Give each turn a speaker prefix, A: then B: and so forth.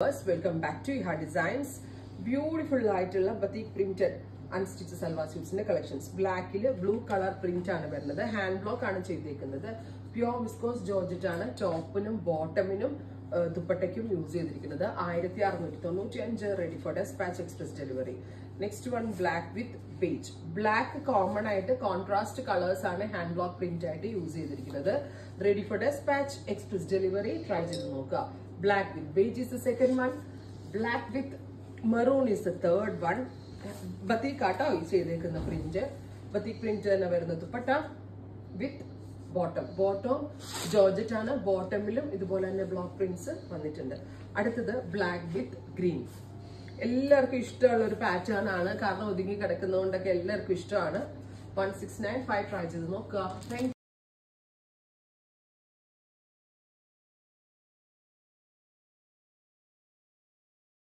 A: Welcome back to Iha Designs. Beautiful ആയിട്ടുള്ള batik printed unstitched salwar suits collections. Black blue color print ആണ് വരുന്നത്. Hand block ആണ് ചെയ്തിരിക്കുന്നത്. Pure viscose georgette ആണ് ടോപ്പിനും ബോട്ടമിനും ദുപ്പട്ടയ്ക്കും use ചെയ്തിരിക്കുന്നത്. 1695 ready for dispatch express delivery. Next one black with beige. Black common ആയിട്ട് contrast colors ആണ് hand block print ആയിട്ട് use ചെയ്തിരിക്കുന്നത്. Ready for dispatch express delivery. Try ചെയ്ത് നോക്കുക. Black with beige is the second one. Black with maroon is the third one. Batik aata use cheyidekkunna print. Batik print enna varuna dupatta with bottom. Bottom georgette aanu. Bottomilum idupole thanne block prints vannittund. Aduthathu black with green. Ellarkkum ishtamulla oru pattern aanu. Karanam odingi kidakkundondokke ellarkkum ishtamana. 1695 try cheythu nokka.